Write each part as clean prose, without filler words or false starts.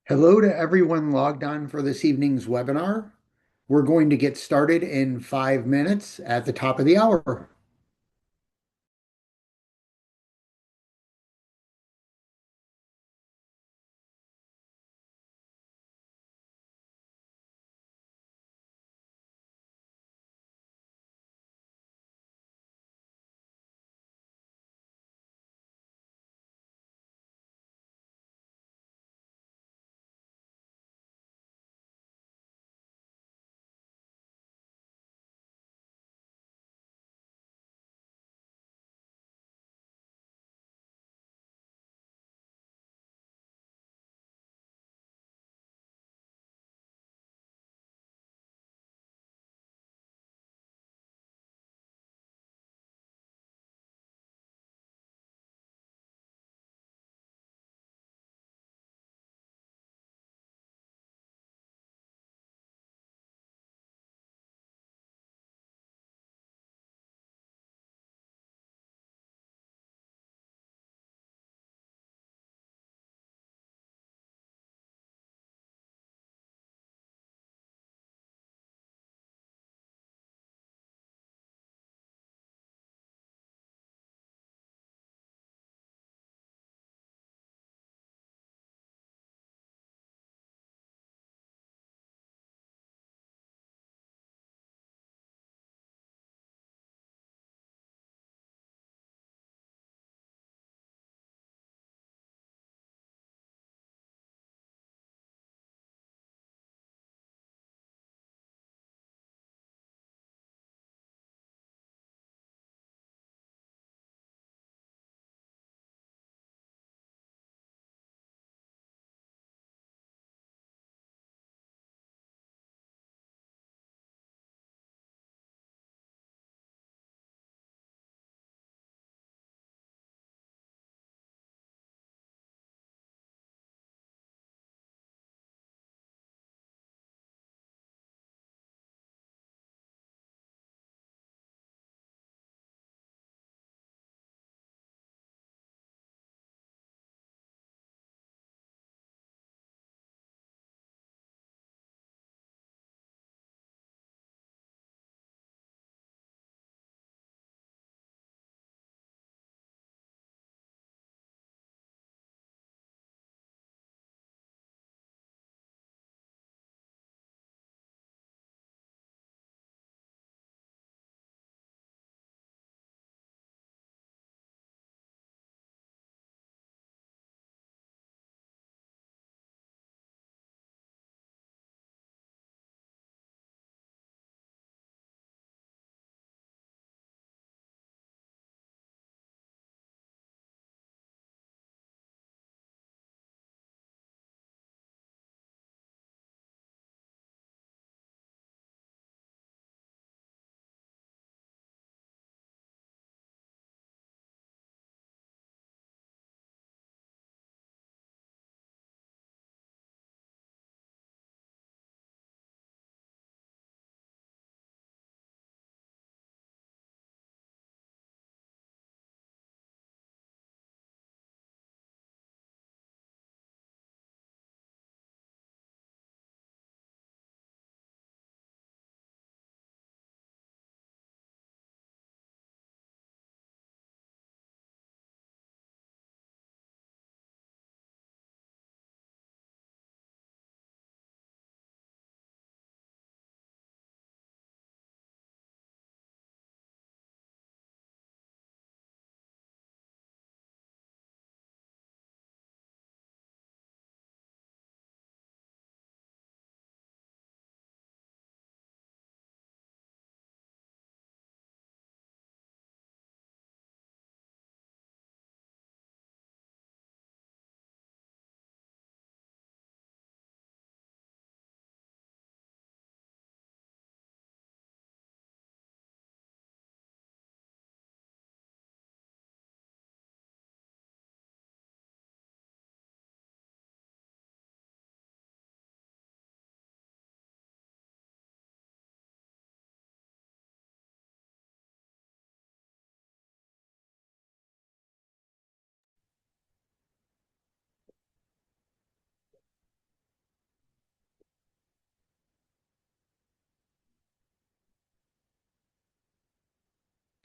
Hello to everyone logged on for this evening's webinar. We're going to get started in 5 minutes at the top of the hour.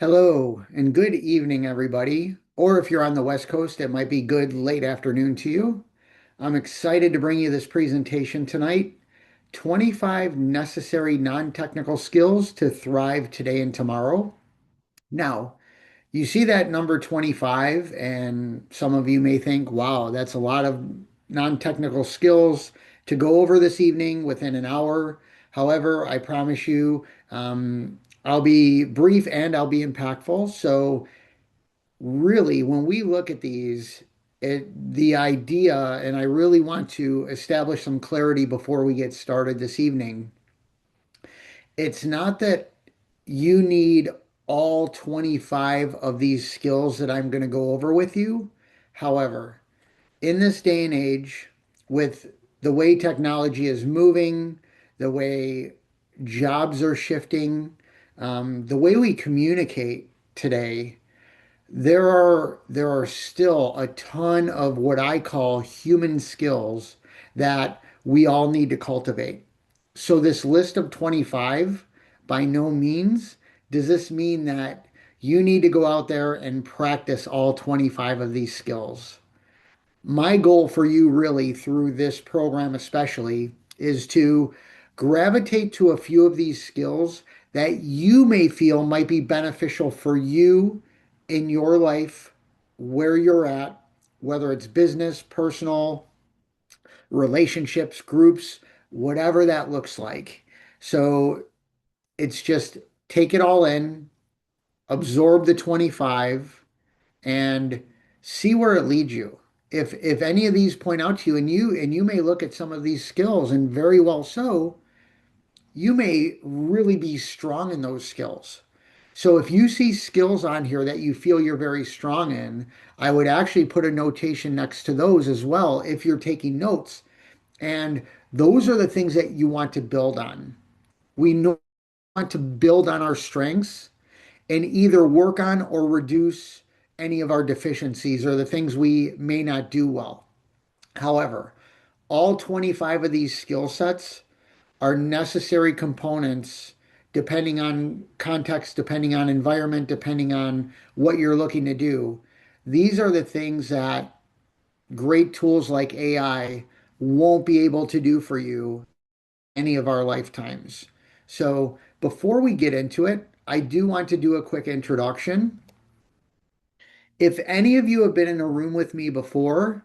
Hello and good evening, everybody. Or if you're on the West Coast, it might be good late afternoon to you. I'm excited to bring you this presentation tonight. 25 necessary non-technical skills to thrive today and tomorrow. Now, you see that number 25, and some of you may think, wow, that's a lot of non-technical skills to go over this evening within an hour. However, I promise you, I'll be brief and I'll be impactful. So, really, when we look at these, the idea, and I really want to establish some clarity before we get started this evening, it's not that you need all 25 of these skills that I'm going to go over with you. However, in this day and age, with the way technology is moving, the way jobs are shifting, the way we communicate today, there are still a ton of what I call human skills that we all need to cultivate. So this list of 25, by no means does this mean that you need to go out there and practice all 25 of these skills. My goal for you really through this program especially is to gravitate to a few of these skills that you may feel might be beneficial for you in your life, where you're at, whether it's business, personal, relationships, groups, whatever that looks like. So it's just take it all in, absorb the 25 and see where it leads you. If any of these point out to you and you may look at some of these skills and very well so, you may really be strong in those skills. So if you see skills on here that you feel you're very strong in, I would actually put a notation next to those as well if you're taking notes. And those are the things that you want to build on. We know want to build on our strengths and either work on or reduce any of our deficiencies or the things we may not do well. However, all 25 of these skill sets are necessary components depending on context, depending on environment, depending on what you're looking to do. These are the things that great tools like AI won't be able to do for you any of our lifetimes. So before we get into it, I do want to do a quick introduction. If any of you have been in a room with me before,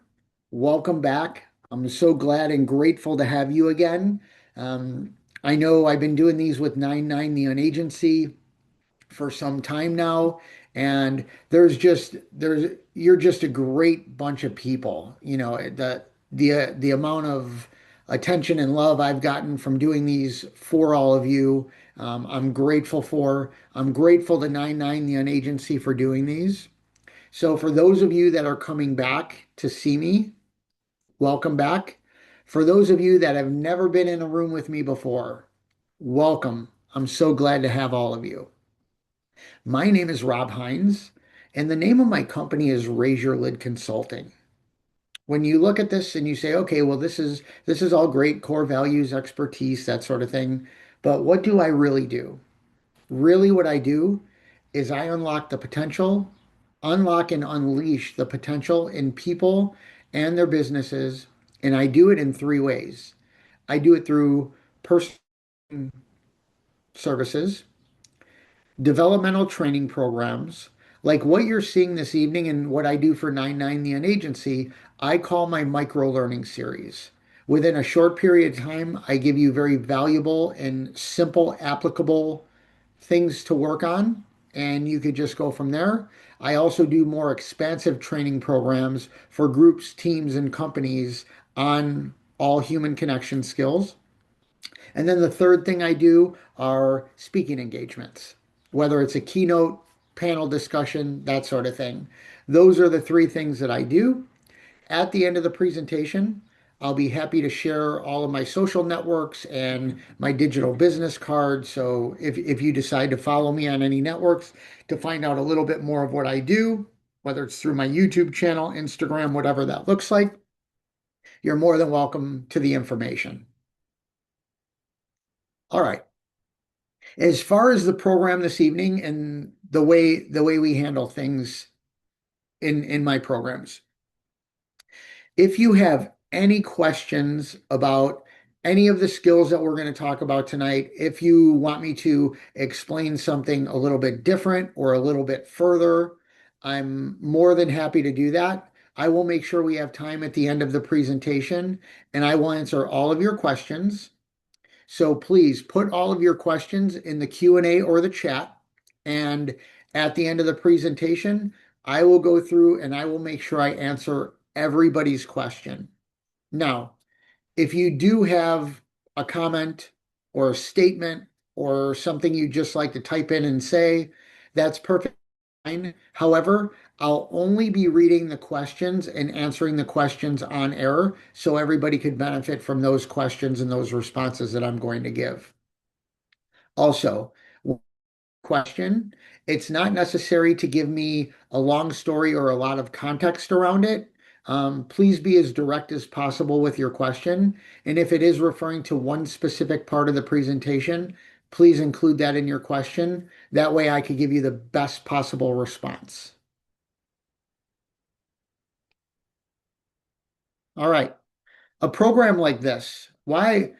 welcome back. I'm so glad and grateful to have you again. I know I've been doing these with 99 the Agency for some time now, and there's you're just a great bunch of people. You know, the amount of attention and love I've gotten from doing these for all of you, I'm grateful for. I'm grateful to 99 the Agency for doing these. So for those of you that are coming back to see me, welcome back. For those of you that have never been in a room with me before, welcome. I'm so glad to have all of you. My name is Rob Hinds, and the name of my company is Raise Your Lid Consulting. When you look at this and you say, okay, well, this is all great, core values, expertise, that sort of thing, but what do I really do? Really, what I do is I unlock the potential, unlock and unleash the potential in people and their businesses. And I do it in three ways. I do it through personal services, developmental training programs, like what you're seeing this evening and what I do for 99 The Agency, I call my micro learning series. Within a short period of time, I give you very valuable and simple, applicable things to work on, and you could just go from there. I also do more expansive training programs for groups, teams, and companies on all human connection skills. And then the third thing I do are speaking engagements, whether it's a keynote, panel discussion, that sort of thing. Those are the three things that I do. At the end of the presentation, I'll be happy to share all of my social networks and my digital business card. So if you decide to follow me on any networks to find out a little bit more of what I do, whether it's through my YouTube channel, Instagram, whatever that looks like, you're more than welcome to the information. All right. As far as the program this evening and the way we handle things in my programs. If you have any questions about any of the skills that we're going to talk about tonight, if you want me to explain something a little bit different or a little bit further, I'm more than happy to do that. I will make sure we have time at the end of the presentation and I will answer all of your questions. So please put all of your questions in the Q&A or the chat. And at the end of the presentation, I will go through and I will make sure I answer everybody's question. Now, if you do have a comment or a statement or something you'd just like to type in and say, that's perfect. Fine. However, I'll only be reading the questions and answering the questions on air so everybody could benefit from those questions and those responses that I'm going to give. Also, question, it's not necessary to give me a long story or a lot of context around it. Please be as direct as possible with your question. And if it is referring to one specific part of the presentation, please include that in your question. That way I could give you the best possible response. All right. A program like this, why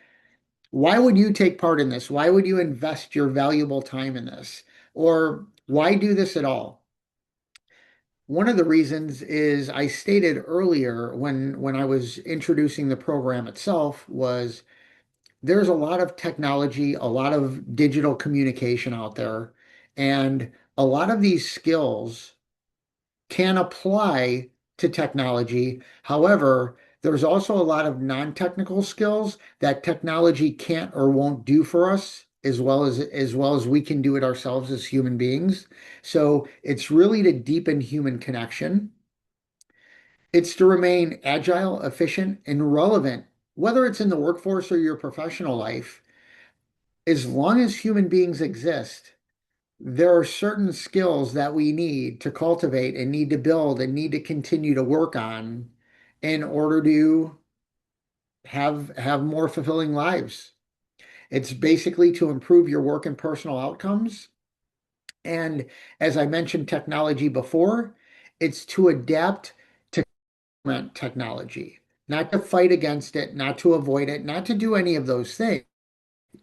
would you take part in this? Why would you invest your valuable time in this? Or why do this at all? One of the reasons is I stated earlier when I was introducing the program itself was there's a lot of technology, a lot of digital communication out there, and a lot of these skills can apply to technology. However, there's also a lot of non-technical skills that technology can't or won't do for us as well as we can do it ourselves as human beings. So it's really to deepen human connection. It's to remain agile, efficient, and relevant, whether it's in the workforce or your professional life. As long as human beings exist, there are certain skills that we need to cultivate and need to build and need to continue to work on in order to have more fulfilling lives. It's basically to improve your work and personal outcomes. And as I mentioned technology before, it's to adapt to current technology, not to fight against it, not to avoid it, not to do any of those things.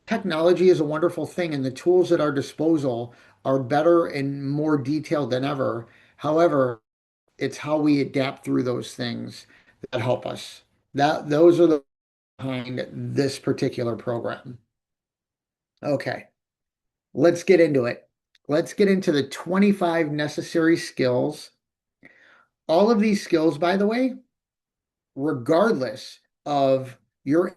Technology is a wonderful thing, and the tools at our disposal are better and more detailed than ever. However, it's how we adapt through those things that help us. Those are the behind this particular program. Okay, let's get into it. Let's get into the 25 necessary skills. All of these skills, by the way, regardless of your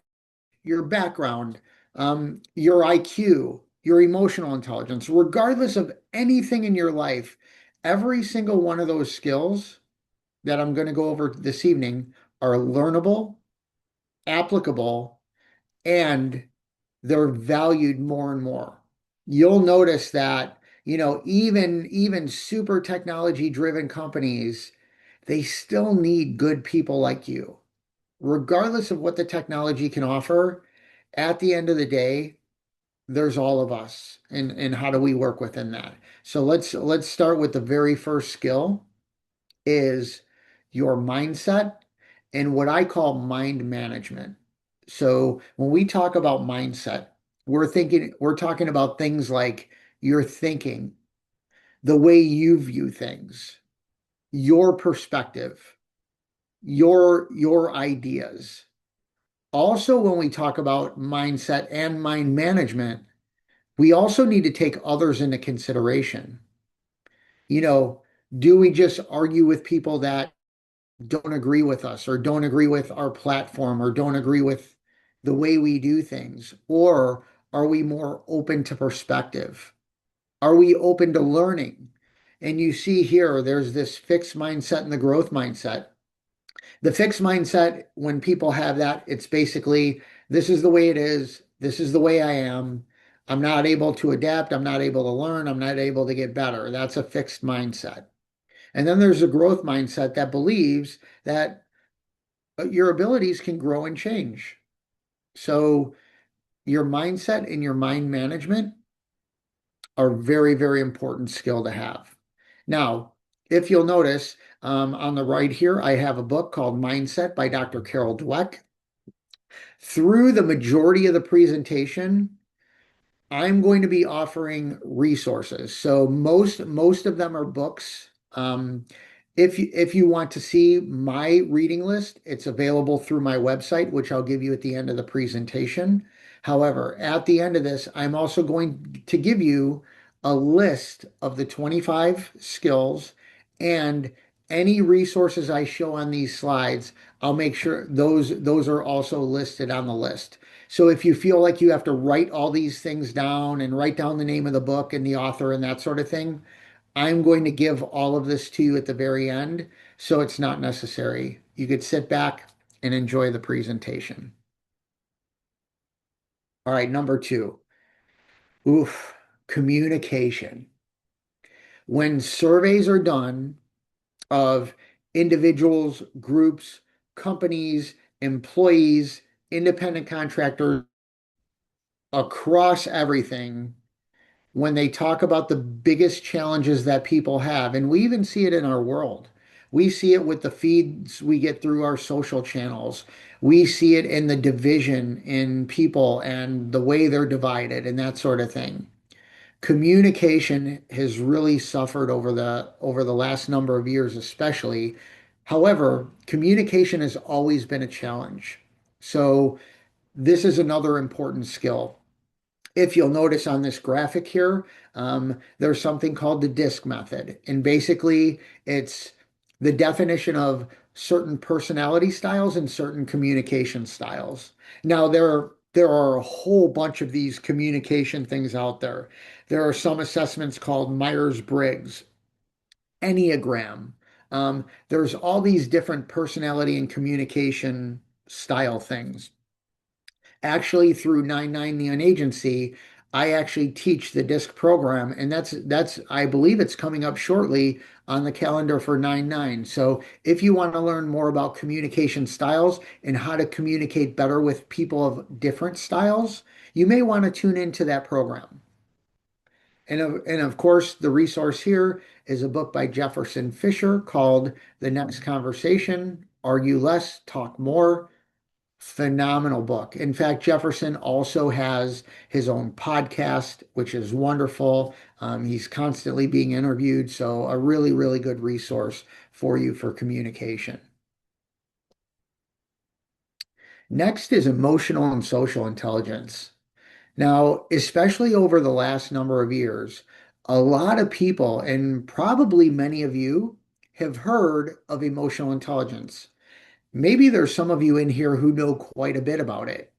background, your IQ, your emotional intelligence, regardless of anything in your life, every single one of those skills that I'm going to go over this evening are learnable, applicable, and they're valued more and more. You'll notice that, even super technology driven companies, they still need good people like you. Regardless of what the technology can offer, at the end of the day, there's all of us and how do we work within that. So let's start with the very first skill is your mindset and what I call mind management. So when we talk about mindset, we're talking about things like your thinking, the way you view things, your perspective, your ideas. Also, when we talk about mindset and mind management, we also need to take others into consideration. You know, do we just argue with people that don't agree with us or don't agree with our platform or don't agree with the way we do things? Or are we more open to perspective? Are we open to learning? And you see here, there's this fixed mindset and the growth mindset. The fixed mindset, when people have that, it's basically, this is the way it is. This is the way I am. I'm not able to adapt. I'm not able to learn. I'm not able to get better. That's a fixed mindset. And then there's a growth mindset that believes that your abilities can grow and change. So your mindset and your mind management are very, very important skill to have. Now, if you'll notice on the right here, I have a book called Mindset by Dr. Carol Dweck. Through the majority of the presentation, I'm going to be offering resources. So most of them are books. If you want to see my reading list, it's available through my website, which I'll give you at the end of the presentation. However, at the end of this, I'm also going to give you a list of the 25 skills and any resources I show on these slides. I'll make sure those are also listed on the list. So if you feel like you have to write all these things down and write down the name of the book and the author and that sort of thing, I'm going to give all of this to you at the very end, so it's not necessary. You could sit back and enjoy the presentation. All right, number two. Oof, communication. When surveys are done of individuals, groups, companies, employees, independent contractors across everything, when they talk about the biggest challenges that people have, and we even see it in our world. We see it with the feeds we get through our social channels. We see it in the division in people and the way they're divided and that sort of thing. Communication has really suffered over the last number of years, especially. However, communication has always been a challenge. So this is another important skill. If you'll notice on this graphic here, there's something called the DISC method. And basically, it's the definition of certain personality styles and certain communication styles. Now, there are a whole bunch of these communication things out there. There are some assessments called Myers-Briggs, Enneagram. There's all these different personality and communication style things. Actually, through 99 the Agency, I actually teach the DISC program, and that's I believe it's coming up shortly on the calendar for 99. So if you want to learn more about communication styles and how to communicate better with people of different styles, you may want to tune into that program. And of course, the resource here is a book by Jefferson Fisher called The Next Conversation, Argue Less, Talk More. Phenomenal book. In fact, Jefferson also has his own podcast, which is wonderful. He's constantly being interviewed, so a really, really good resource for you for communication. Next is emotional and social intelligence. Now, especially over the last number of years, a lot of people, and probably many of you, have heard of emotional intelligence. Maybe there's some of you in here who know quite a bit about it.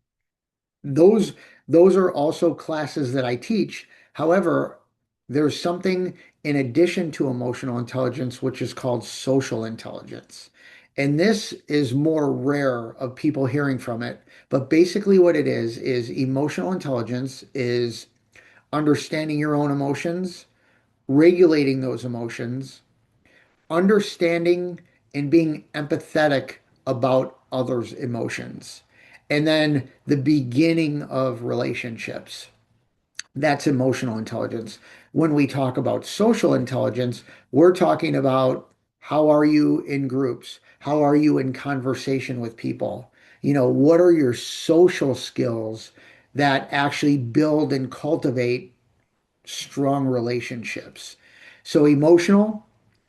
Those those are also classes that I teach. However, there's something in addition to emotional intelligence, which is called social intelligence. And this is more rare of people hearing from it. But basically what it is emotional intelligence is understanding your own emotions, regulating those emotions, understanding and being empathetic about others' emotions. And then the beginning of relationships. That's emotional intelligence. When we talk about social intelligence, we're talking about how are you in groups? How are you in conversation with people? What are your social skills that actually build and cultivate strong relationships? So emotional,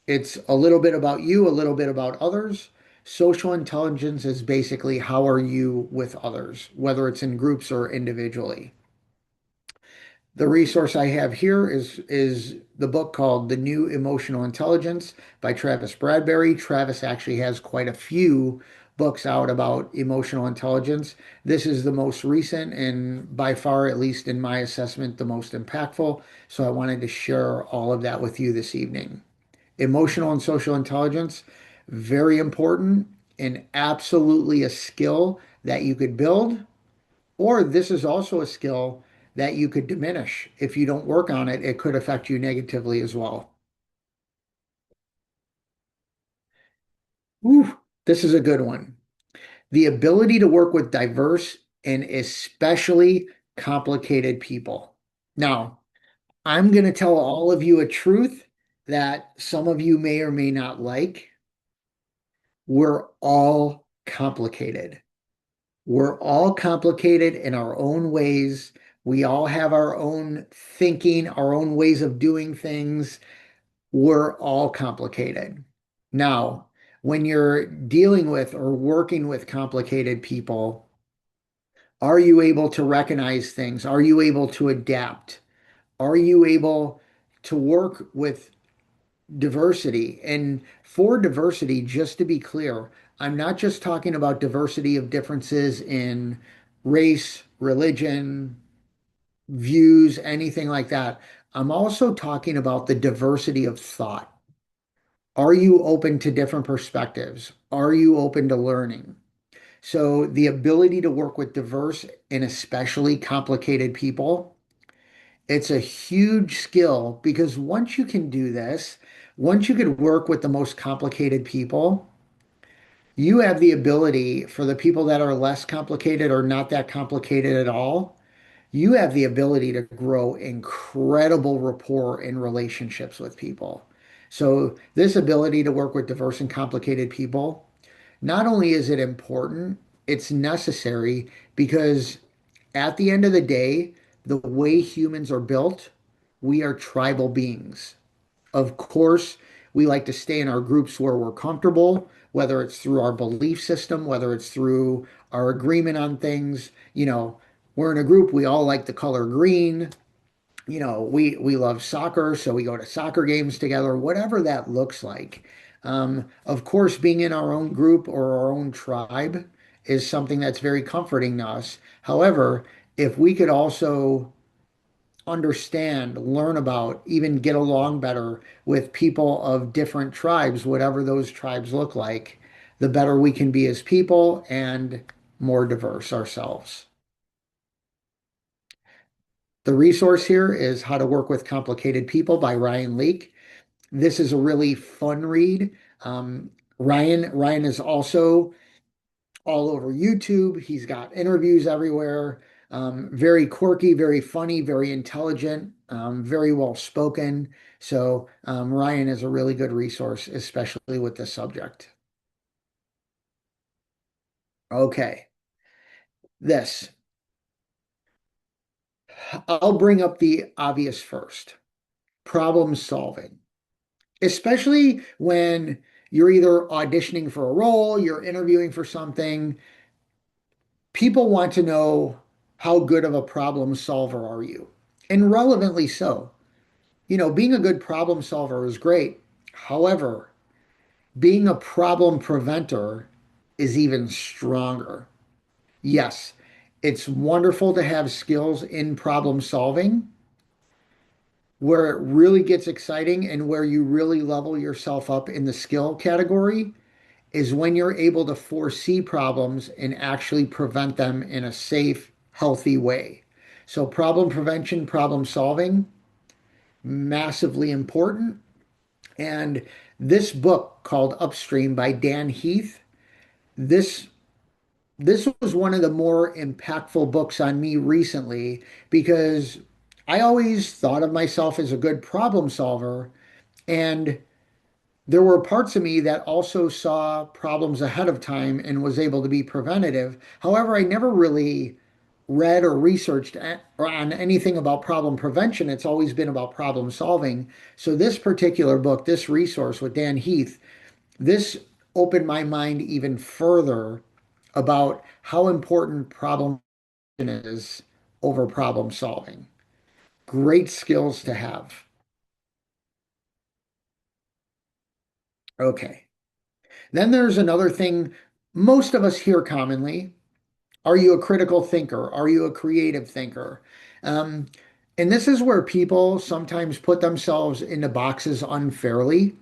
it's a little bit about you, a little bit about others. Social intelligence is basically how are you with others, whether it's in groups or individually. The resource I have here is the book called The New Emotional Intelligence by Travis Bradberry. Travis actually has quite a few books out about emotional intelligence. This is the most recent and by far, at least in my assessment, the most impactful. So I wanted to share all of that with you this evening. Emotional and social intelligence, very important and absolutely a skill that you could build, or this is also a skill that you could diminish. If you don't work on it, it could affect you negatively as well. Whew, this is a good one. The ability to work with diverse and especially complicated people. Now, I'm going to tell all of you a truth that some of you may or may not like. We're all complicated. We're all complicated in our own ways. We all have our own thinking, our own ways of doing things. We're all complicated. Now, when you're dealing with or working with complicated people, are you able to recognize things? Are you able to adapt? Are you able to work with diversity? And for diversity, just to be clear, I'm not just talking about diversity of differences in race, religion, views, anything like that. I'm also talking about the diversity of thought. Are you open to different perspectives? Are you open to learning? So, the ability to work with diverse and especially complicated people, it's a huge skill because once you can do this, once you could work with the most complicated people, you have the ability for the people that are less complicated or not that complicated at all. You have the ability to grow incredible rapport in relationships with people. So, this ability to work with diverse and complicated people, not only is it important, it's necessary because at the end of the day, the way humans are built, we are tribal beings. Of course, we like to stay in our groups where we're comfortable, whether it's through our belief system, whether it's through our agreement on things. We're in a group, we all like the color green. We love soccer, so we go to soccer games together, whatever that looks like. Of course, being in our own group or our own tribe is something that's very comforting to us. However, if we could also understand, learn about, even get along better with people of different tribes, whatever those tribes look like, the better we can be as people and more diverse ourselves. The resource here is How to Work with Complicated People by Ryan Leake. This is a really fun read. Um, Ryan is also all over YouTube. He's got interviews everywhere. Very quirky, very funny, very intelligent, very well spoken. So Ryan is a really good resource, especially with this subject. Okay, this. I'll bring up the obvious first. Problem solving, especially when you're either auditioning for a role, you're interviewing for something. People want to know how good of a problem solver are you? And relevantly so. Being a good problem solver is great. However, being a problem preventer is even stronger. Yes, it's wonderful to have skills in problem solving. Where it really gets exciting and where you really level yourself up in the skill category is when you're able to foresee problems and actually prevent them in a safe, healthy way. So, problem prevention, problem solving, massively important. And this book called Upstream by Dan Heath, this this was one of the more impactful books on me recently because I always thought of myself as a good problem solver, and there were parts of me that also saw problems ahead of time and was able to be preventative. However, I never really read or researched on anything about problem prevention. It's always been about problem solving. So this particular book, this resource with Dan Heath, this opened my mind even further about how important problem is over problem solving. Great skills to have. Okay. Then there's another thing most of us hear commonly. Are you a critical thinker? Are you a creative thinker? Um, and this is where people sometimes put themselves into boxes unfairly.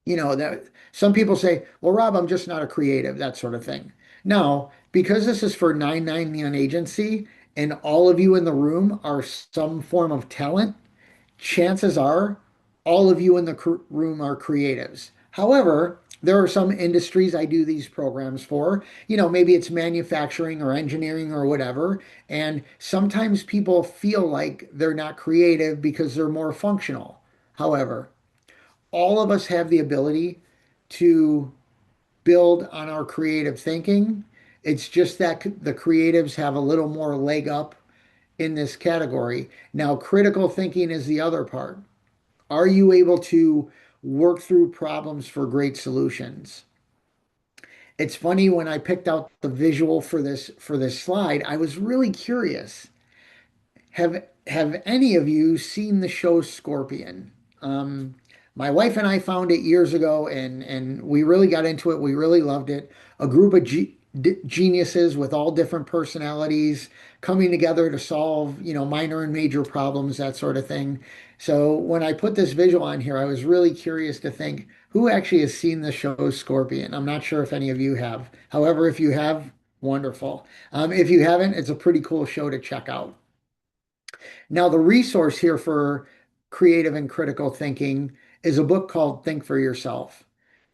That some people say, well, Rob, I'm just not a creative, that sort of thing. Now, because this is for 999 agency and all of you in the room are some form of talent, chances are all of you in the room are creatives. However, There are some industries I do these programs for. Maybe it's manufacturing or engineering or whatever. And sometimes people feel like they're not creative because they're more functional. However, all of us have the ability to build on our creative thinking. It's just that the creatives have a little more leg up in this category. Now, critical thinking is the other part. Are you able to work through problems for great solutions? It's funny when I picked out the visual for this slide, I was really curious. Have any of you seen the show Scorpion? Um, my wife and I found it years ago, and we really got into it. We really loved it. A group of geniuses with all different personalities coming together to solve, minor and major problems, that sort of thing. So when I put this visual on here, I was really curious to think who actually has seen the show Scorpion. I'm not sure if any of you have. However, if you have, wonderful. If you haven't, it's a pretty cool show to check out. Now, the resource here for creative and critical thinking is a book called Think for Yourself.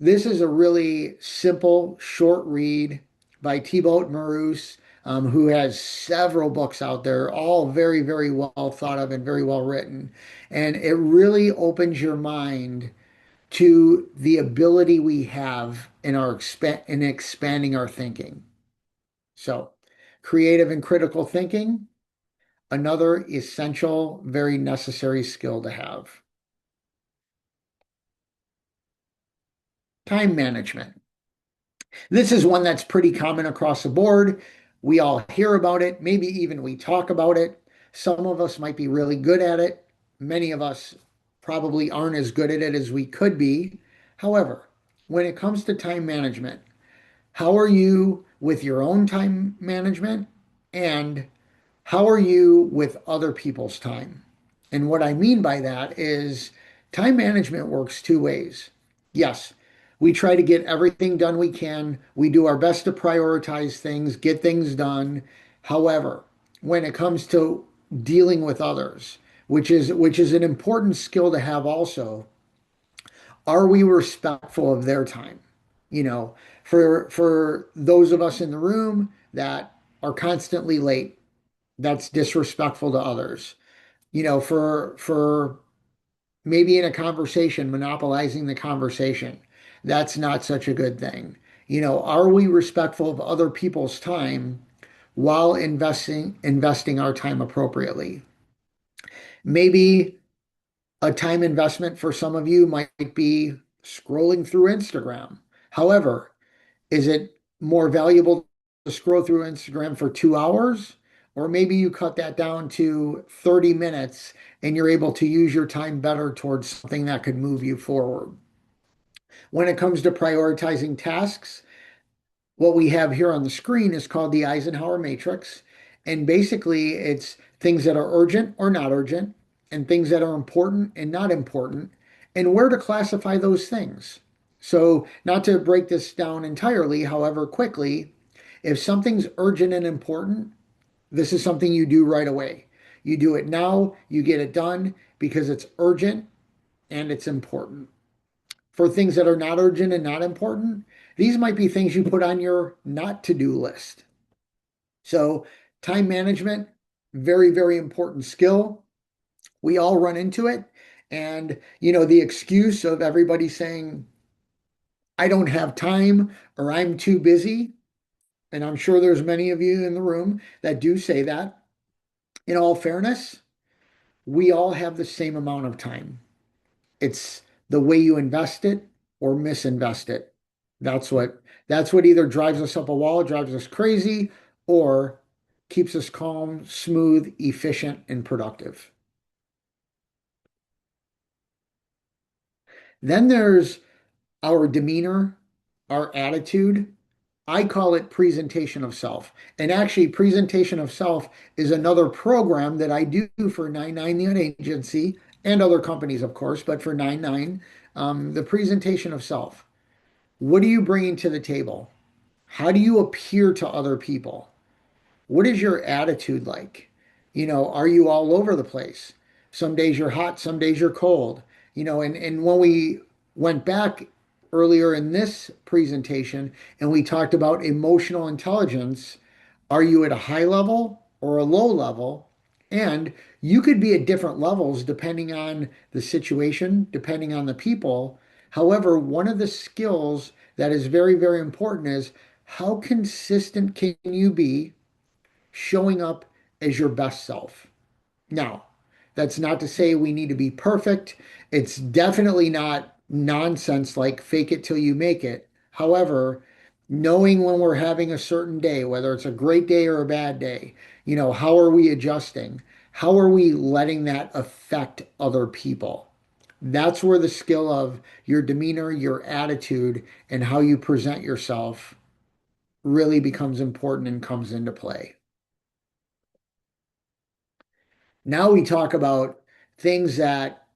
This is a really simple, short read by Thibaut Marous, who has several books out there, all very, very well thought of and very well written. And it really opens your mind to the ability we have in expanding our thinking. So, creative and critical thinking, another essential, very necessary skill to have. Time management. This is one that's pretty common across the board. We all hear about it. Maybe even we talk about it. Some of us might be really good at it. Many of us probably aren't as good at it as we could be. However, when it comes to time management, how are you with your own time management? And how are you with other people's time? And what I mean by that is time management works two ways. Yes, we try to get everything done we can. We do our best to prioritize things, get things done. However, when it comes to dealing with others, which is an important skill to have also, are we respectful of their time? You know, for those of us in the room that are constantly late, that's disrespectful to others. For maybe in a conversation, monopolizing the conversation, that's not such a good thing. Are we respectful of other people's time while investing our time appropriately? Maybe a time investment for some of you might be scrolling through Instagram. However, is it more valuable to scroll through Instagram for 2 hours? Or maybe you cut that down to 30 minutes and you're able to use your time better towards something that could move you forward. When it comes to prioritizing tasks, what we have here on the screen is called the Eisenhower matrix. And basically, it's things that are urgent or not urgent, and things that are important and not important, and where to classify those things. So, not to break this down entirely, however, quickly, if something's urgent and important, this is something you do right away. You do it now, you get it done because it's urgent and it's important. For things that are not urgent and not important, these might be things you put on your not to do list. So, time management, very, very important skill. We all run into it. And, the excuse of everybody saying, I don't have time or I'm too busy. And I'm sure there's many of you in the room that do say that. In all fairness, we all have the same amount of time. It's the way you invest it or misinvest it. That's what either drives us up a wall, drives us crazy, or keeps us calm, smooth, efficient, and productive. Then there's our demeanor, our attitude. I call it presentation of self. And actually, presentation of self is another program that I do for 99 the agency and other companies, of course, but for 99, the presentation of self. What are you bringing to the table? How do you appear to other people? What is your attitude like? Are you all over the place? Some days you're hot, some days you're cold. And when we went back earlier in this presentation and we talked about emotional intelligence, are you at a high level or a low level? And you could be at different levels depending on the situation, depending on the people. However, one of the skills that is very, very important is how consistent can you be showing up as your best self? Now, that's not to say we need to be perfect. It's definitely not nonsense like fake it till you make it. However, knowing when we're having a certain day, whether it's a great day or a bad day, how are we adjusting? How are we letting that affect other people? That's where the skill of your demeanor, your attitude, and how you present yourself really becomes important and comes into play. Now we talk about things that,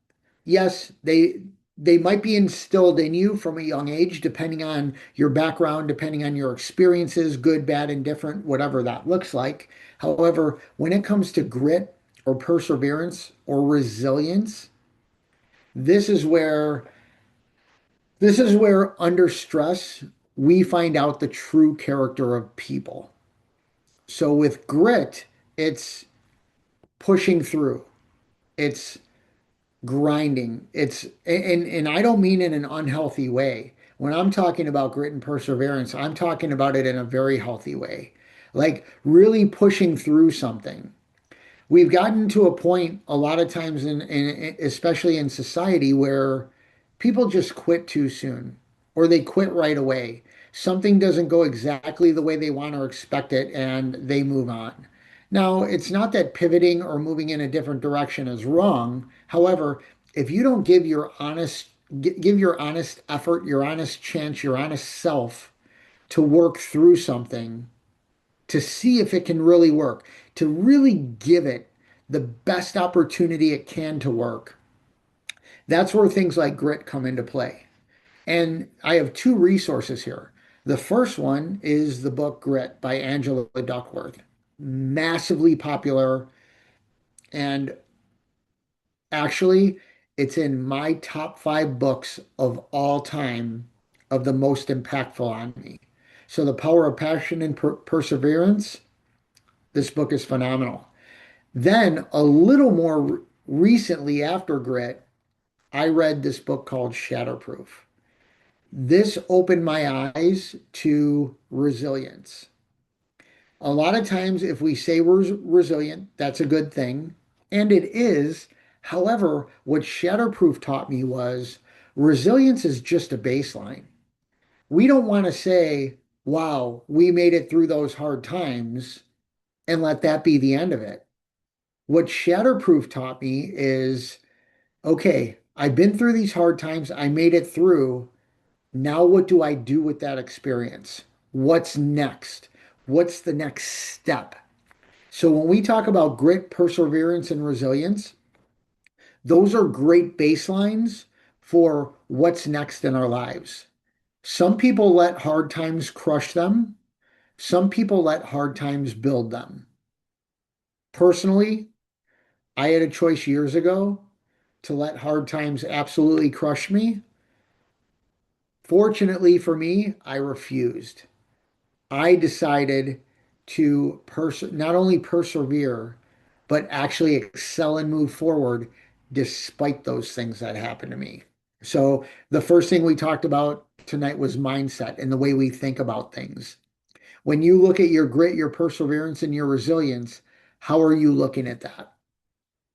yes, they might be instilled in you from a young age, depending on your background, depending on your experiences, good, bad, indifferent, whatever that looks like. However, when it comes to grit or perseverance or resilience, this is where under stress we find out the true character of people. So with grit, it's pushing through. It's grinding. And I don't mean in an unhealthy way. When I'm talking about grit and perseverance, I'm talking about it in a very healthy way. Like really pushing through something. We've gotten to a point a lot of times especially in society where people just quit too soon or they quit right away. Something doesn't go exactly the way they want or expect it and they move on. Now, it's not that pivoting or moving in a different direction is wrong. However, if you don't give your honest effort, your honest chance, your honest self to work through something, to see if it can really work, to really give it the best opportunity it can to work. That's where things like grit come into play. And I have two resources here. The first one is the book Grit by Angela Duckworth. Massively popular. And actually, it's in my top 5 books of all time of the most impactful on me. So, The Power of Passion and Perseverance, this book is phenomenal. Then, a little more recently after Grit, I read this book called Shatterproof. This opened my eyes to resilience. A lot of times, if we say we're resilient, that's a good thing. And it is. However, what Shatterproof taught me was resilience is just a baseline. We don't want to say, wow, we made it through those hard times and let that be the end of it. What Shatterproof taught me is, okay, I've been through these hard times. I made it through. Now, what do I do with that experience? What's next? What's the next step? So, when we talk about grit, perseverance, and resilience, those are great baselines for what's next in our lives. Some people let hard times crush them, some people let hard times build them. Personally, I had a choice years ago to let hard times absolutely crush me. Fortunately for me, I refused. I decided to not only persevere, but actually excel and move forward despite those things that happened to me. So, the first thing we talked about tonight was mindset and the way we think about things. When you look at your grit, your perseverance, and your resilience, how are you looking at that?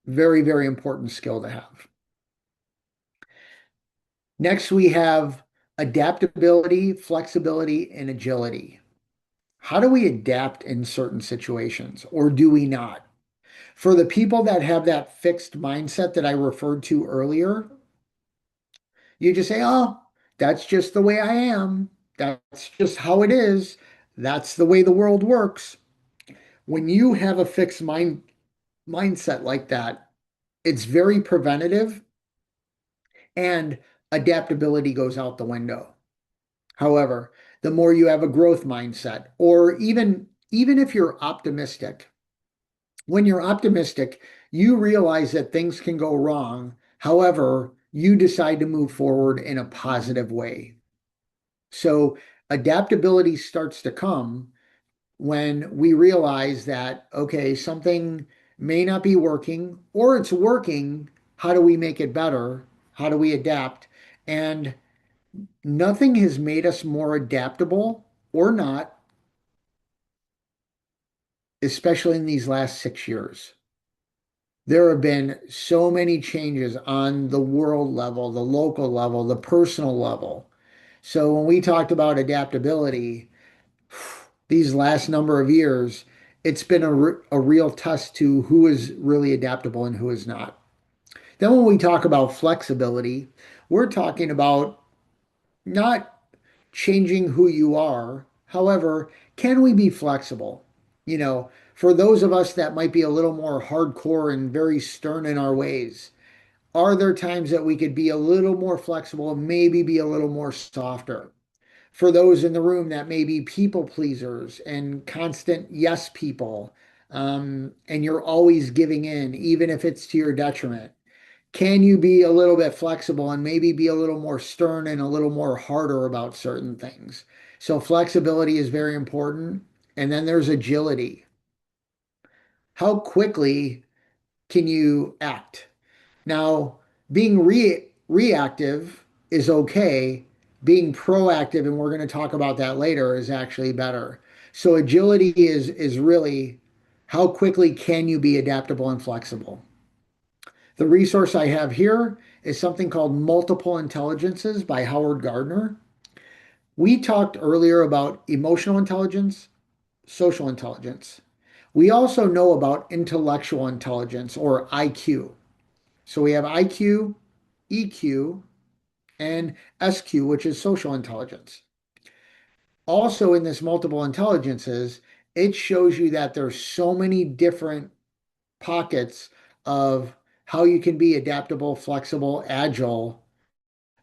Very, very important skill to have. Next, we have adaptability, flexibility, and agility. How do we adapt in certain situations, or do we not? For the people that have that fixed mindset that I referred to earlier, you just say, oh, that's just the way I am. That's just how it is. That's the way the world works. When you have a fixed mindset like that, it's very preventative and adaptability goes out the window. However, the more you have a growth mindset, or even if you're optimistic, when you're optimistic, you realize that things can go wrong. However, you decide to move forward in a positive way. So adaptability starts to come when we realize that, okay, something may not be working or it's working. How do we make it better? How do we adapt? And nothing has made us more adaptable or not, especially in these last 6 years. There have been so many changes on the world level, the local level, the personal level. So when we talked about adaptability, these last number of years, it's been a real test to who is really adaptable and who is not. Then when we talk about flexibility, we're talking about not changing who you are. However, can we be flexible? For those of us that might be a little more hardcore and very stern in our ways, are there times that we could be a little more flexible and maybe be a little more softer? For those in the room that may be people pleasers and constant yes people, and you're always giving in, even if it's to your detriment. Can you be a little bit flexible and maybe be a little more stern and a little more harder about certain things? So flexibility is very important. And then there's agility. How quickly can you act? Now, being reactive is okay. Being proactive, and we're going to talk about that later, is actually better. So agility is really how quickly can you be adaptable and flexible? The resource I have here is something called Multiple Intelligences by Howard Gardner. We talked earlier about emotional intelligence, social intelligence. We also know about intellectual intelligence or IQ. So we have IQ, EQ, and SQ, which is social intelligence. Also, in this multiple intelligences, it shows you that there's so many different pockets of how you can be adaptable, flexible, agile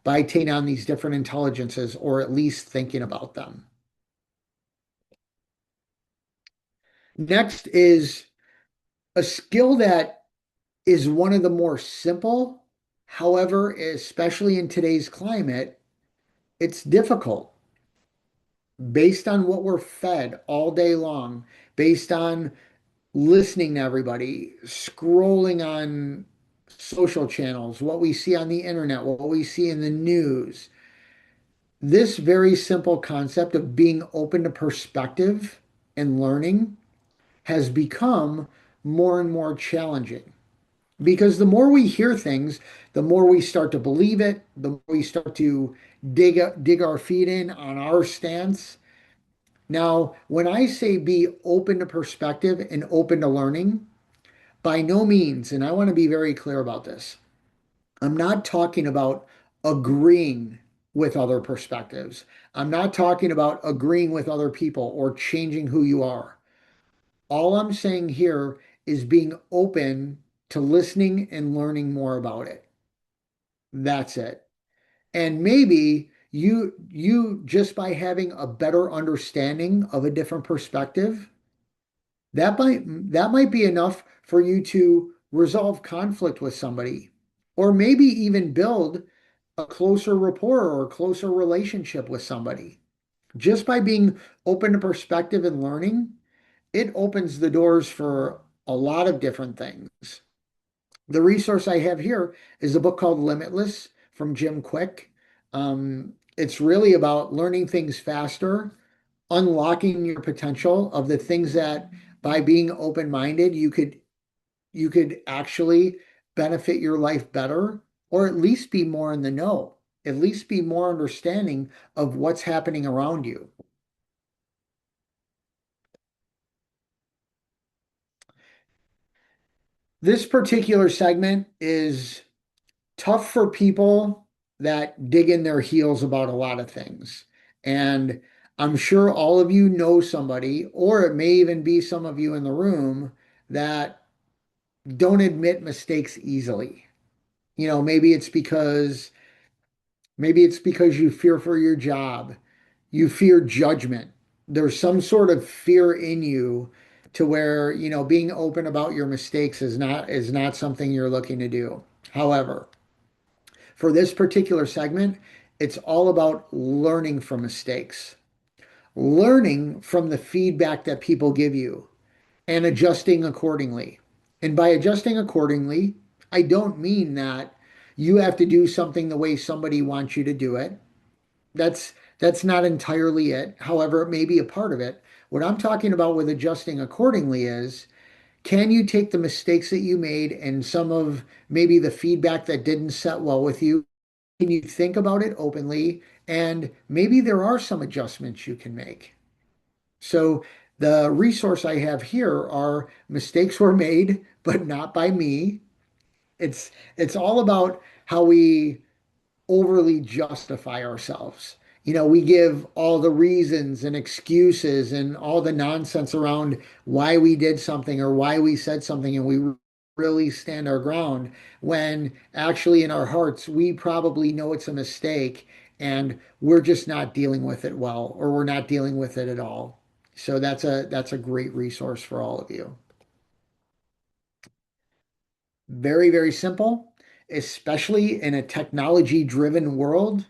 by taking on these different intelligences or at least thinking about them. Next is a skill that is one of the more simple. However, especially in today's climate, it's difficult based on what we're fed all day long, based on listening to everybody, scrolling on social channels, what we see on the internet, what we see in the news. This very simple concept of being open to perspective and learning has become more and more challenging because the more we hear things, the more we start to believe it, the more we start to dig our feet in on our stance. Now, when I say be open to perspective and open to learning, by no means, and I want to be very clear about this, I'm not talking about agreeing with other perspectives. I'm not talking about agreeing with other people or changing who you are. All I'm saying here is being open to listening and learning more about it. That's it. And maybe you just by having a better understanding of a different perspective, that might be enough for you to resolve conflict with somebody, or maybe even build a closer rapport or a closer relationship with somebody. Just by being open to perspective and learning, it opens the doors for a lot of different things. The resource I have here is a book called Limitless from Jim Quick. It's really about learning things faster, unlocking your potential of the things that by being open-minded, you could actually benefit your life better, or at least be more in the know, at least be more understanding of what's happening around you. This particular segment is tough for people that dig in their heels about a lot of things. And I'm sure all of you know somebody, or it may even be some of you in the room that don't admit mistakes easily. Maybe it's because you fear for your job. You fear judgment. There's some sort of fear in you to where, being open about your mistakes is not something you're looking to do. However, for this particular segment, It's all about learning from mistakes, learning from the feedback that people give you, and adjusting accordingly. And by adjusting accordingly, I don't mean that you have to do something the way somebody wants you to do it. That's not entirely it. However, it may be a part of it. What I'm talking about with adjusting accordingly is, can you take the mistakes that you made and some of maybe the feedback that didn't set well with you? Can you think about it openly? And maybe there are some adjustments you can make. So the resource I have here are mistakes were made, but not by me. It's all about how we overly justify ourselves. We give all the reasons and excuses and all the nonsense around why we did something or why we said something, and we really stand our ground when actually in our hearts we probably know it's a mistake and we're just not dealing with it well, or we're not dealing with it at all. So that's a great resource for all of you. Very, very simple, especially in a technology-driven world.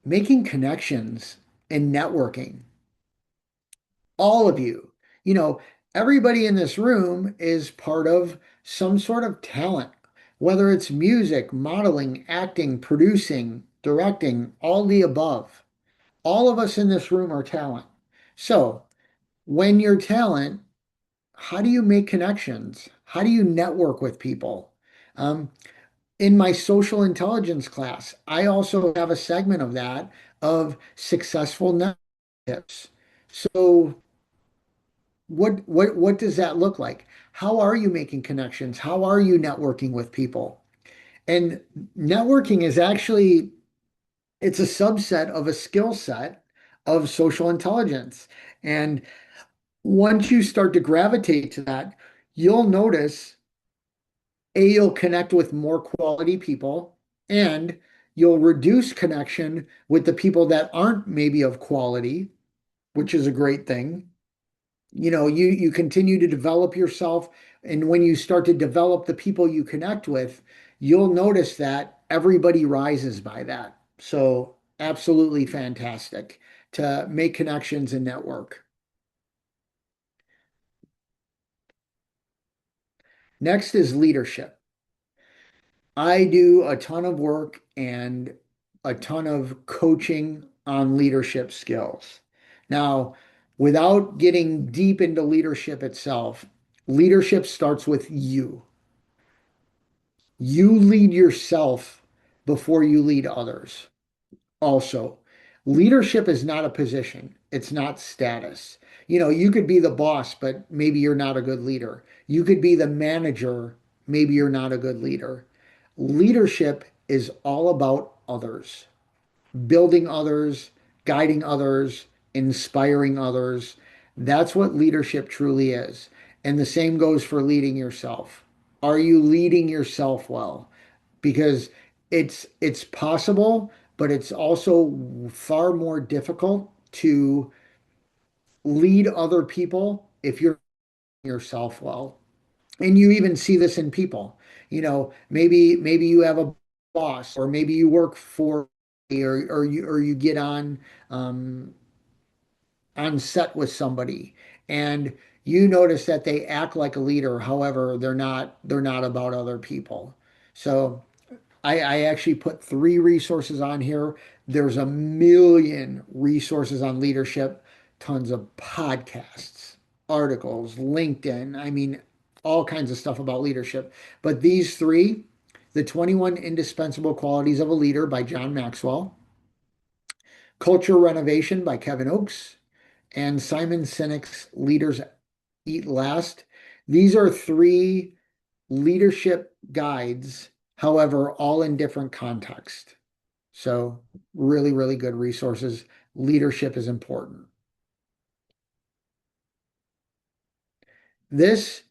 Making connections and networking. All of you, you know, everybody in this room is part of some sort of talent, whether it's music, modeling, acting, producing, directing, all the above. All of us in this room are talent. So when you're talent, how do you make connections? How do you network with people? Um, in my social intelligence class, I also have a segment of that of successful networks. So what does that look like? How are you making connections? How are you networking with people? And networking is actually it's a subset of a skill set of social intelligence. And once you start to gravitate to that, you'll notice you'll connect with more quality people, and you'll reduce connection with the people that aren't maybe of quality, which is a great thing. You continue to develop yourself, and when you start to develop the people you connect with, you'll notice that everybody rises by that. So absolutely fantastic to make connections and network. Next is leadership. I do a ton of work and a ton of coaching on leadership skills. Now, without getting deep into leadership itself, leadership starts with you. You lead yourself before you lead others. Also, leadership is not a position, it's not status. You could be the boss, but maybe you're not a good leader. You could be the manager, maybe you're not a good leader. Leadership is all about others, building others, guiding others, inspiring others. That's what leadership truly is. And the same goes for leading yourself. Are you leading yourself well? Because it's possible, but it's also far more difficult to lead other people if you're yourself well. And you even see this in people. Maybe you have a boss, or maybe you work for, or you get on set with somebody, and you notice that they act like a leader. However, they're not about other people. So I actually put three resources on here. There's a million resources on leadership, tons of podcasts, articles, LinkedIn. I mean, all kinds of stuff about leadership. But these three, the 21 Indispensable Qualities of a Leader by John Maxwell, Culture Renovation by Kevin Oakes, and Simon Sinek's Leaders Eat Last. These are three leadership guides, however, all in different context. So really, really good resources. Leadership is important. This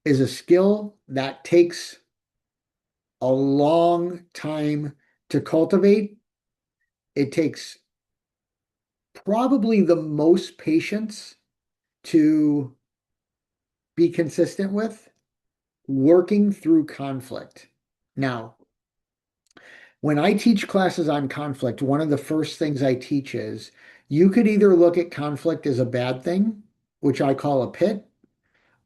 is a skill that takes a long time to cultivate. It takes probably the most patience to be consistent with, working through conflict. Now, When I teach classes on conflict, one of the first things I teach is you could either look at conflict as a bad thing, which I call a pit,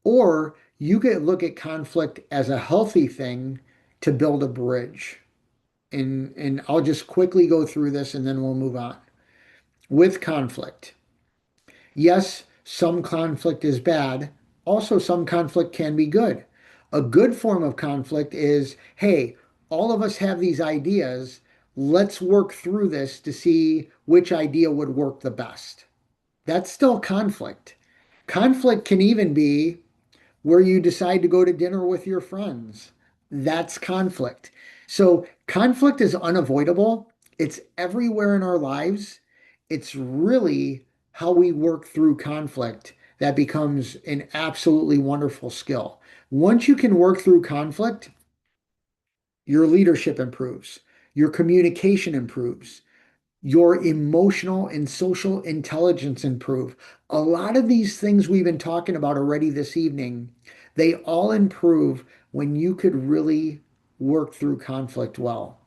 or you could look at conflict as a healthy thing to build a bridge. And I'll just quickly go through this and then we'll move on. With conflict, yes, some conflict is bad. Also, some conflict can be good. A good form of conflict is, hey, all of us have these ideas. Let's work through this to see which idea would work the best. That's still conflict. Conflict can even be where you decide to go to dinner with your friends. That's conflict. So conflict is unavoidable. It's everywhere in our lives. It's really how we work through conflict that becomes an absolutely wonderful skill. Once you can work through conflict, your leadership improves, your communication improves, your emotional and social intelligence improve. A lot of these things we've been talking about already this evening, they all improve when you could really work through conflict well.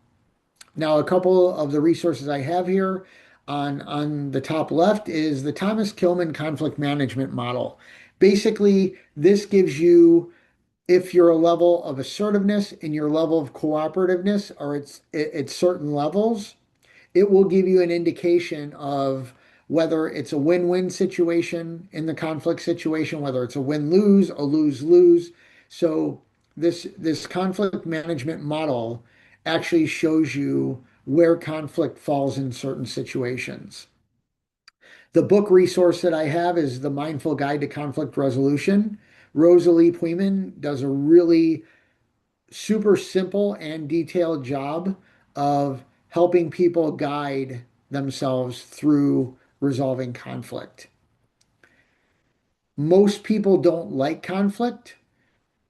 Now, a couple of the resources I have here on the top left is the Thomas Kilmann conflict management model. Basically, this gives you if your level of assertiveness and your level of cooperativeness are at certain levels, it will give you an indication of whether it's a win-win situation in the conflict situation, whether it's a win-lose, a lose-lose. So this conflict management model actually shows you where conflict falls in certain situations. The book resource that I have is The Mindful Guide to Conflict Resolution. Rosalie Puiman does a really super simple and detailed job of helping people guide themselves through resolving conflict. Most people don't like conflict.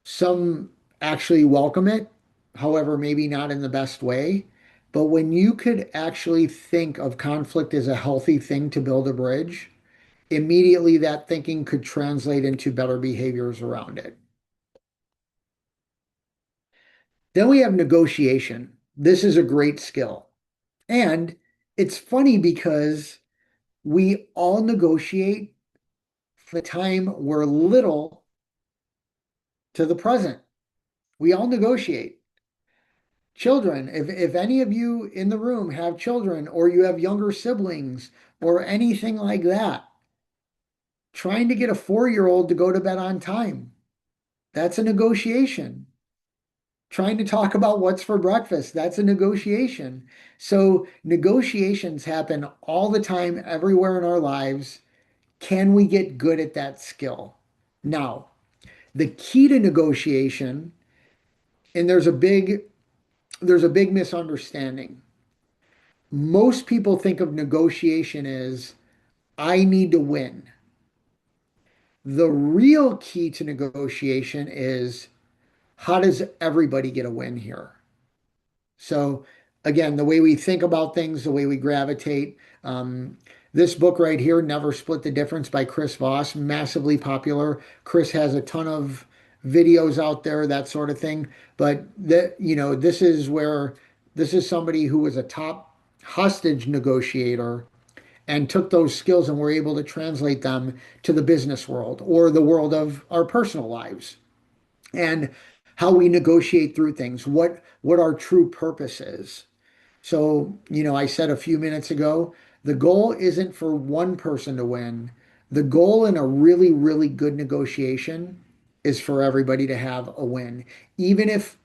Some actually welcome it, however, maybe not in the best way. But when you could actually think of conflict as a healthy thing to build a bridge, immediately that thinking could translate into better behaviors around it. Then we have negotiation. This is a great skill. And it's funny because we all negotiate for the time we're little to the present. We all negotiate. Children, if any of you in the room have children or you have younger siblings or anything like that, trying to get a 4-year-old to go to bed on time, that's a negotiation. Trying to talk about what's for breakfast, that's a negotiation. So negotiations happen all the time, everywhere in our lives. Can we get good at that skill? Now, the key to negotiation, and there's a big misunderstanding. Most people think of negotiation as I need to win. The real key to negotiation is how does everybody get a win here? So again, the way we think about things, the way we gravitate. This book right here, Never Split the Difference by Chris Voss, massively popular. Chris has a ton of videos out there, that sort of thing. But this is somebody who was a top hostage negotiator and took those skills and were able to translate them to the business world or the world of our personal lives and how we negotiate through things, what our true purpose is. So, I said a few minutes ago, the goal isn't for one person to win. The goal in a really, really good negotiation is for everybody to have a win. Even if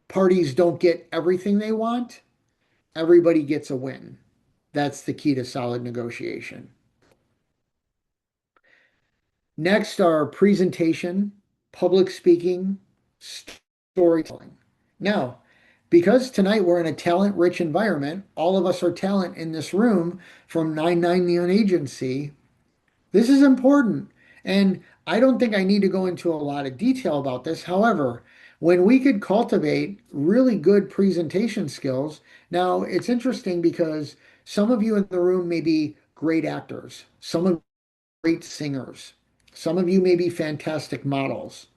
parties don't get everything they want, everybody gets a win. That's the key to solid negotiation. Next are presentation, public speaking, storytelling. Now, because tonight we're in a talent-rich environment, all of us are talent in this room from 99 Neon Agency. This is important. And I don't think I need to go into a lot of detail about this. However, when we could cultivate really good presentation skills, now it's interesting because some of you in the room may be great actors, some of you great singers, some of you may be fantastic models.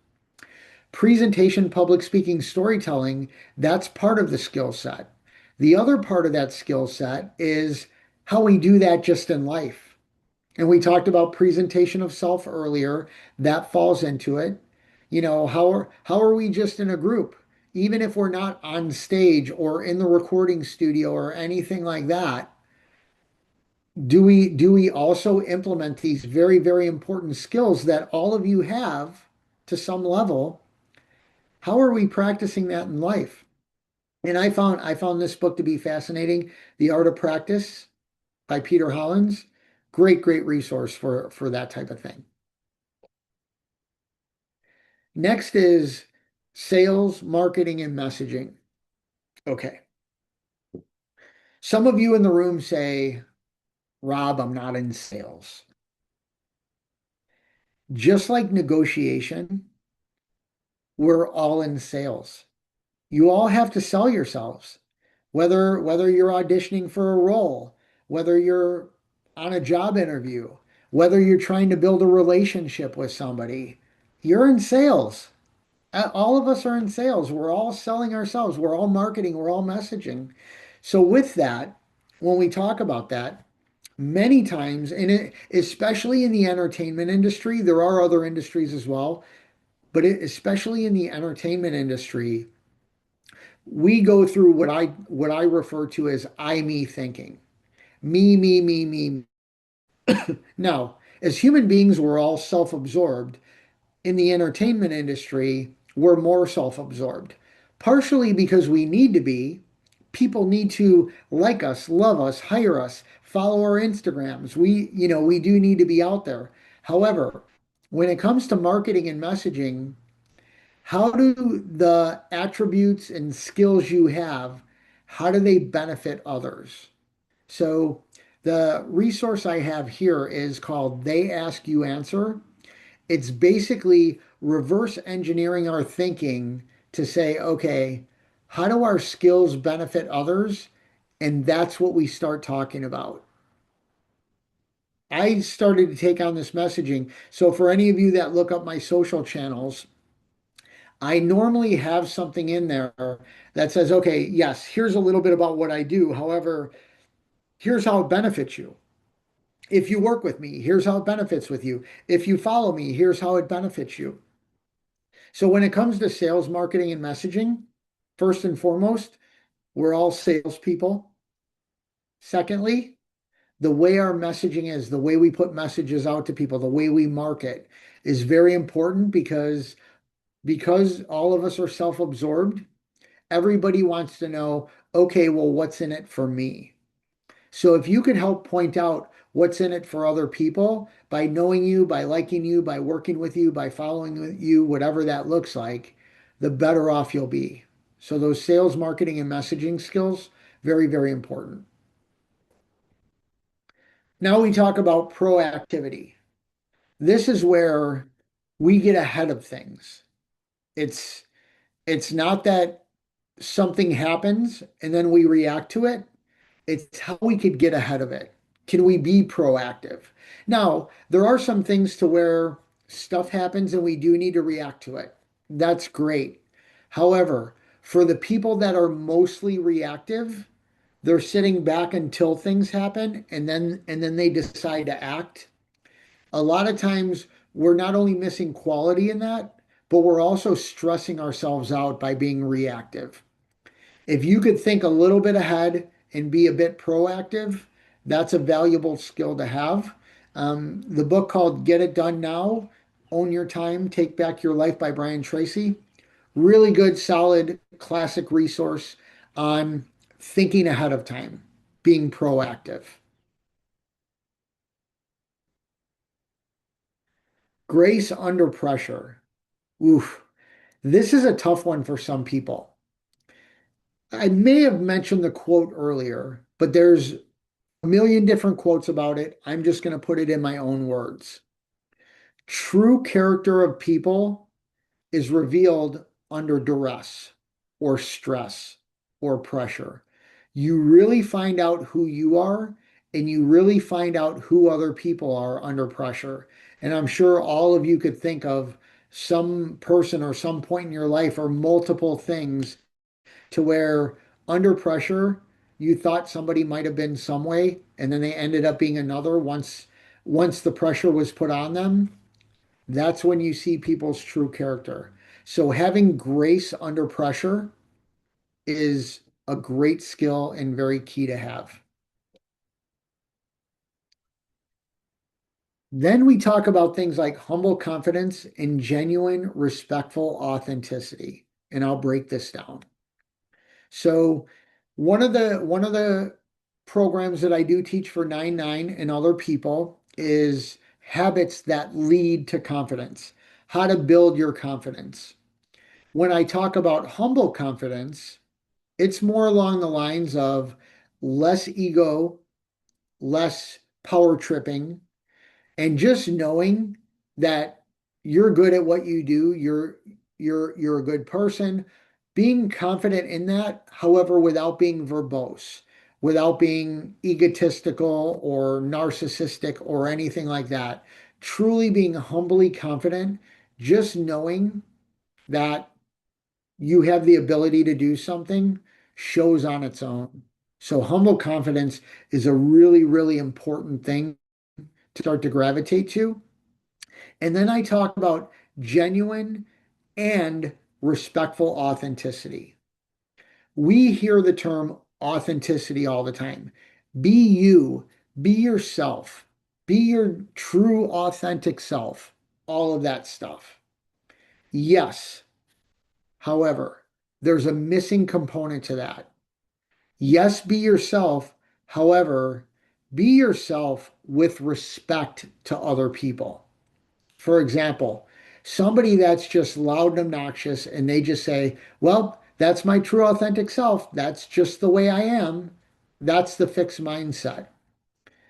Presentation, public speaking, storytelling, that's part of the skill set. The other part of that skill set is how we do that just in life. And we talked about presentation of self earlier. That falls into it. How are we just in a group? Even if we're not on stage or in the recording studio or anything like that, do we also implement these very, very important skills that all of you have to some level? How are we practicing that in life? And I found this book to be fascinating, The Art of Practice by Peter Hollins. Great, great resource for that type of thing. Next is sales, marketing, and messaging. Okay. Some of you in the room say, Rob, I'm not in sales. Just like negotiation, we're all in sales. You all have to sell yourselves, whether you're auditioning for a role, whether you're on a job interview, whether you're trying to build a relationship with somebody, you're in sales. All of us are in sales. We're all selling ourselves. We're all marketing. We're all messaging. So with that, when we talk about that, many times, especially in the entertainment industry, there are other industries as well, but especially in the entertainment industry, we go through what I refer to as I me thinking. Me, me, me, me. Now, as human beings, we're all self-absorbed. In the entertainment industry, we're more self-absorbed. Partially because we need to be. People need to like us, love us, hire us, follow our Instagrams. We do need to be out there. However, when it comes to marketing and messaging, how do the attributes and skills you have, how do they benefit others? So the resource I have here is called They Ask You Answer. It's basically reverse engineering our thinking to say, okay, how do our skills benefit others? And that's what we start talking about. I started to take on this messaging. So for any of you that look up my social channels, I normally have something in there that says, okay, yes, here's a little bit about what I do. However, here's how it benefits you. If you work with me, here's how it benefits with you. If you follow me, here's how it benefits you. So when it comes to sales, marketing, and messaging, first and foremost, we're all salespeople. Secondly, the way our messaging is, the way we put messages out to people, the way we market is very important because all of us are self-absorbed. Everybody wants to know, okay, well, what's in it for me? So if you could help point out what's in it for other people by knowing you, by liking you, by working with you, by following you, whatever that looks like, the better off you'll be. So those sales, marketing, and messaging skills, very, very important. Now we talk about proactivity. This is where we get ahead of things. It's it's not that something happens and then we react to it. It's how we could get ahead of it. Can we be proactive? Now, there are some things to where stuff happens and we do need to react to it. That's great. However, for the people that are mostly reactive, they're sitting back until things happen and then they decide to act. A lot of times we're not only missing quality in that, but we're also stressing ourselves out by being reactive. If you could think a little bit ahead and be a bit proactive, that's a valuable skill to have. The book called Get It Done Now, Own Your Time, Take Back Your Life by Brian Tracy. Really good, solid, classic resource on thinking ahead of time, being proactive. Grace under pressure. Oof. This is a tough one for some people. I may have mentioned the quote earlier, but there's a million different quotes about it. I'm just going to put it in my own words. True character of people is revealed under duress or stress or pressure. You really find out who you are and you really find out who other people are under pressure. And I'm sure all of you could think of some person or some point in your life or multiple things to where under pressure, you thought somebody might have been some way, and then they ended up being another once the pressure was put on them, that's when you see people's true character. So having grace under pressure is a great skill and very key to have. Then we talk about things like humble confidence and genuine, respectful authenticity. And I'll break this down. So one of the programs that I do teach for 9-9 and other people is habits that lead to confidence, how to build your confidence. When I talk about humble confidence, it's more along the lines of less ego, less power tripping, and just knowing that you're good at what you do, you're a good person, being confident in that, however, without being verbose, without being egotistical or narcissistic or anything like that, truly being humbly confident, just knowing that you have the ability to do something shows on its own. So humble confidence is a really, really important thing to start to gravitate to. And then I talk about genuine and respectful authenticity. We hear the term authenticity all the time. Be you, be yourself, be your true, authentic self, all of that stuff. Yes, however, there's a missing component to that. Yes, be yourself. However, be yourself with respect to other people. For example, somebody that's just loud and obnoxious and they just say, well, that's my true authentic self. That's just the way I am. That's the fixed mindset.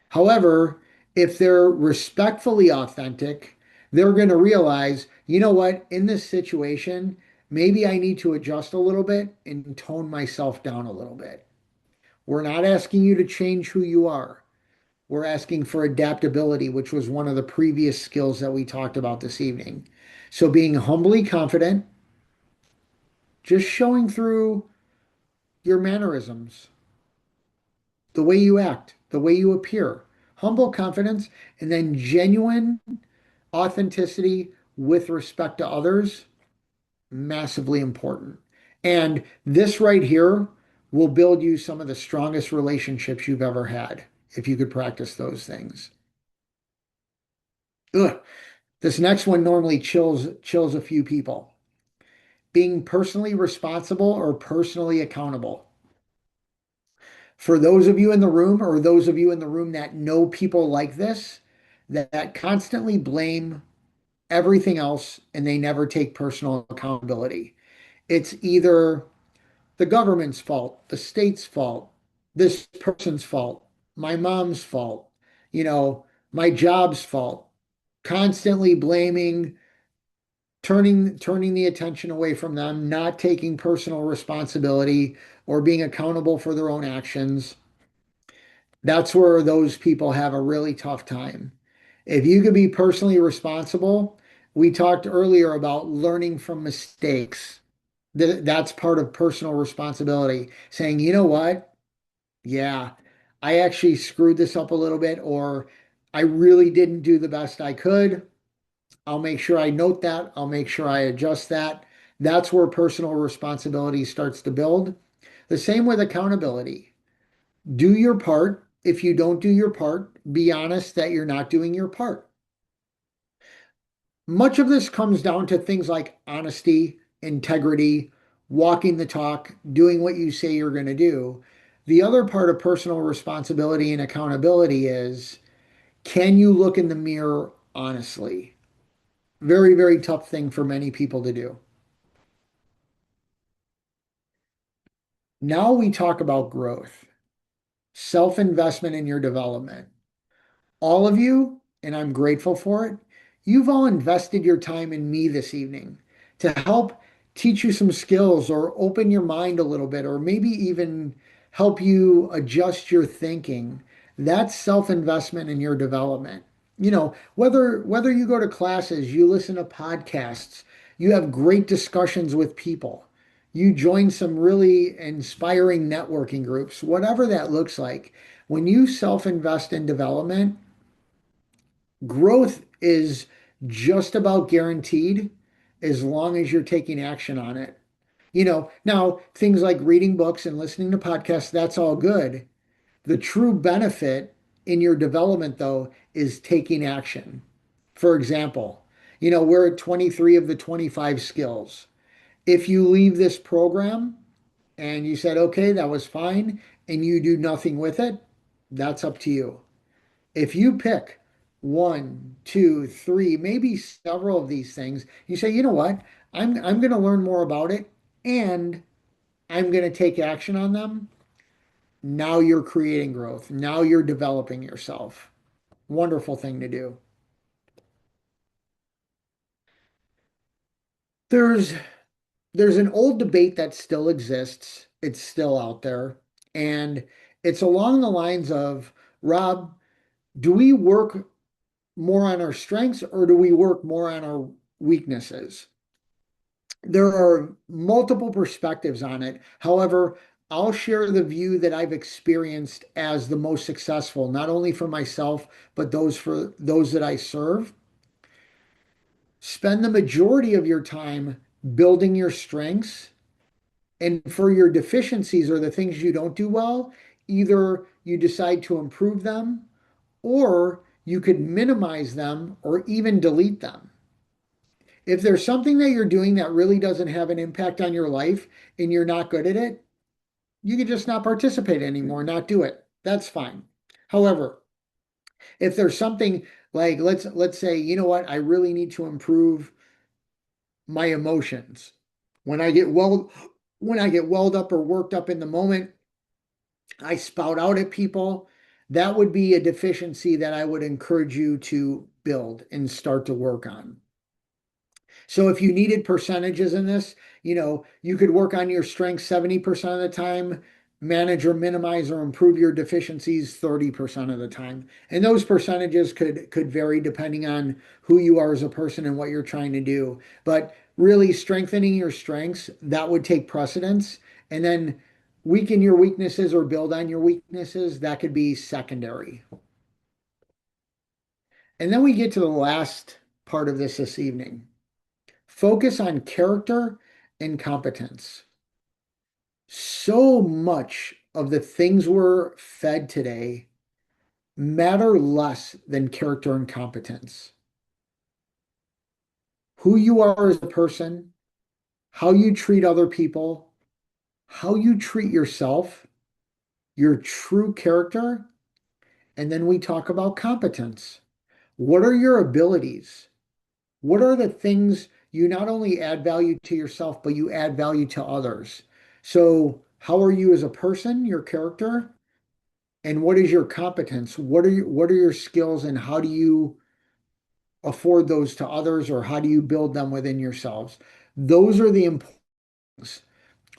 However, if they're respectfully authentic, they're going to realize, you know what, in this situation, maybe I need to adjust a little bit and tone myself down a little bit. We're not asking you to change who you are. We're asking for adaptability, which was one of the previous skills that we talked about this evening. So being humbly confident, just showing through your mannerisms, the way you act, the way you appear, humble confidence, and then genuine authenticity with respect to others, massively important. And this right here will build you some of the strongest relationships you've ever had if you could practice those things. Ugh. This next one normally chills a few people. Being personally responsible or personally accountable. For those of you in the room or those of you in the room that know people like this, that constantly blame everything else and they never take personal accountability. It's either the government's fault, the state's fault, this person's fault, my mom's fault, you know, my job's fault. Constantly blaming, turning the attention away from them, not taking personal responsibility or being accountable for their own actions. That's where those people have a really tough time. If you could be personally responsible, we talked earlier about learning from mistakes. That's part of personal responsibility. Saying, you know what? Yeah, I actually screwed this up a little bit, or I really didn't do the best I could. I'll make sure I note that. I'll make sure I adjust that. That's where personal responsibility starts to build. The same with accountability. Do your part. If you don't do your part, be honest that you're not doing your part. Much of this comes down to things like honesty, integrity, walking the talk, doing what you say you're going to do. The other part of personal responsibility and accountability is, can you look in the mirror honestly? Very, very tough thing for many people to do. Now we talk about growth, self-investment in your development. All of you, and I'm grateful for it, you've all invested your time in me this evening to help teach you some skills or open your mind a little bit, or maybe even help you adjust your thinking. That's self-investment in your development. You know, whether you go to classes, you listen to podcasts, you have great discussions with people. you join some really inspiring networking groups, whatever that looks like. When you self-invest in development, growth is just about guaranteed as long as you're taking action on it. Now things like reading books and listening to podcasts, that's all good. The true benefit in your development, though, is taking action. For example, we're at 23 of the 25 skills. If you leave this program and you said, okay, that was fine, and you do nothing with it, that's up to you. If you pick one, two, three, maybe several of these things, you say, you know what? I'm going to learn more about it and I'm going to take action on them. Now you're creating growth. Now you're developing yourself. Wonderful thing to do. There's there's an old debate that still exists. It's still out there. And it's along the lines of, Rob, do we work more on our strengths or do we work more on our weaknesses? There are multiple perspectives on it. However, I'll share the view that I've experienced as the most successful, not only for myself, but those that I serve. Spend the majority of your time building your strengths, and for your deficiencies or the things you don't do well, either you decide to improve them or you could minimize them or even delete them. If there's something that you're doing that really doesn't have an impact on your life and you're not good at it, you can just not participate anymore, not do it. That's fine. However, if there's something like let's say, you know what, I really need to improve my emotions. When I get well when I get welled up or worked up in the moment, I spout out at people. That would be a deficiency that I would encourage you to build and start to work on. So if you needed percentages in this, you could work on your strengths 70% of the time, manage or minimize or improve your deficiencies 30% of the time. And those percentages could vary depending on who you are as a person and what you're trying to do. But really strengthening your strengths, that would take precedence. And then weaken your weaknesses or build on your weaknesses, that could be secondary. And then we get to the last part of this evening. Focus on character and competence. So much of the things we're fed today matter less than character and competence. Who you are as a person, how you treat other people, how you treat yourself, your true character, and then we talk about competence. What are your abilities? What are the things you not only add value to yourself, but you add value to others? So, how are you as a person, your character, and what is your competence? What are your skills and how do you afford those to others or how do you build them within yourselves? Those are the important things.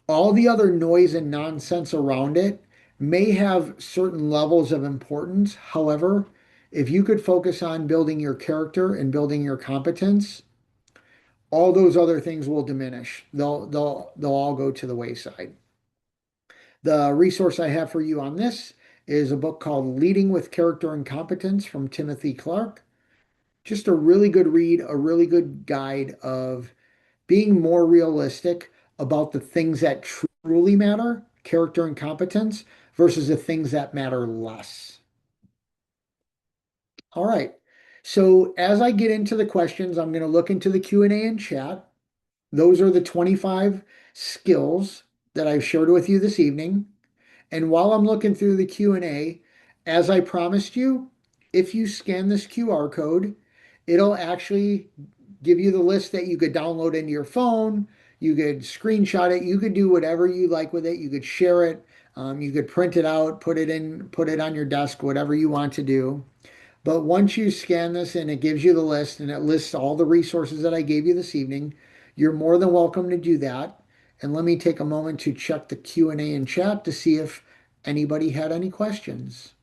All the other noise and nonsense around it may have certain levels of importance. However, if you could focus on building your character and building your competence, all those other things will diminish. They'll all go to the wayside. The resource I have for you on this is a book called Leading with Character and Competence from Timothy Clark. Just a really good read, a really good guide of being more realistic about the things that truly matter, character and competence, versus the things that matter less. All right. So as I get into the questions, I'm going to look into the Q&A and chat. Those are the 25 skills that I've shared with you this evening. And while I'm looking through the Q&A, as I promised you, if you scan this QR code, it'll actually give you the list that you could download into your phone. You could screenshot it. You could do whatever you like with it. You could share it. You could print it out, put it on your desk, whatever you want to do. But once you scan this and it gives you the list and it lists all the resources that I gave you this evening, you're more than welcome to do that. And let me take a moment to check the Q&A and chat to see if anybody had any questions.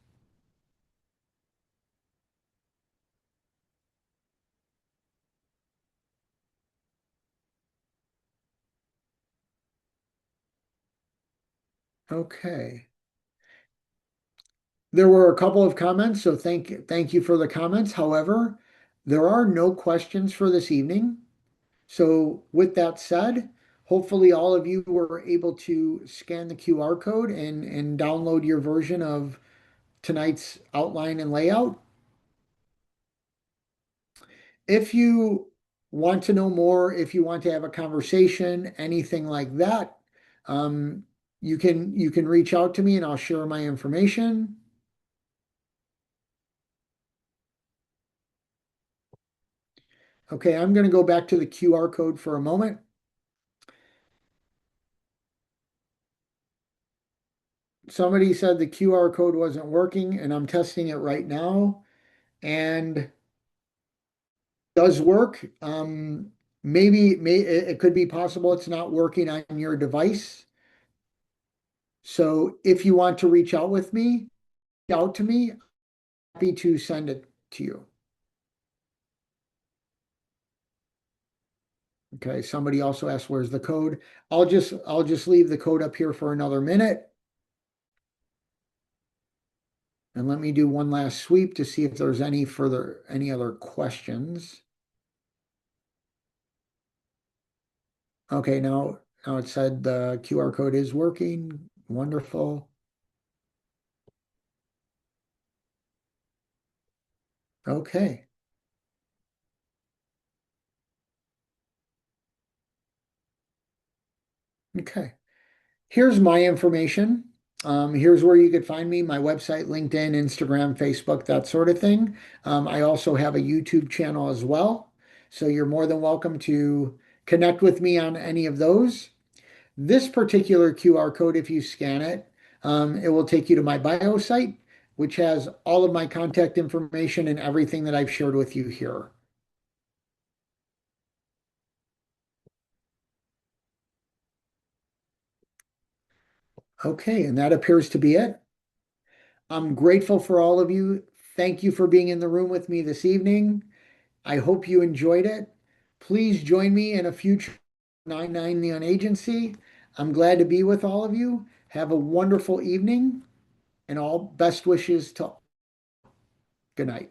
Okay. There were a couple of comments, so thank you for the comments. However, there are no questions for this evening. So with that said, hopefully all of you were able to scan the QR code and download your version of tonight's outline and layout. If you want to know more, if you want to have a conversation, anything like that, um, you can reach out to me and I'll share my information. Okay, I'm going to go back to the QR code for a moment. Somebody said the QR code wasn't working, and I'm testing it right now, and does work. It could be possible it's not working on your device. So if you want to reach out to me, happy to send it to you. Okay, somebody also asked where's the code. I'll just leave the code up here for another minute. And let me do one last sweep to see if there's any other questions. Okay, now it said the QR code is working. Wonderful. Okay. Okay. Here's my information. Here's where you could find me, my website, LinkedIn, Instagram, Facebook, that sort of thing. I also have a YouTube channel as well. So you're more than welcome to connect with me on any of those. This particular QR code, if you scan it, it will take you to my bio site, which has all of my contact information and everything that I've shared with you here. Okay, and that appears to be it. I'm grateful for all of you. Thank you for being in the room with me this evening. I hope you enjoyed it. Please join me in a future 99 Neon Agency. I'm glad to be with all of you. Have a wonderful evening and all best wishes to good night.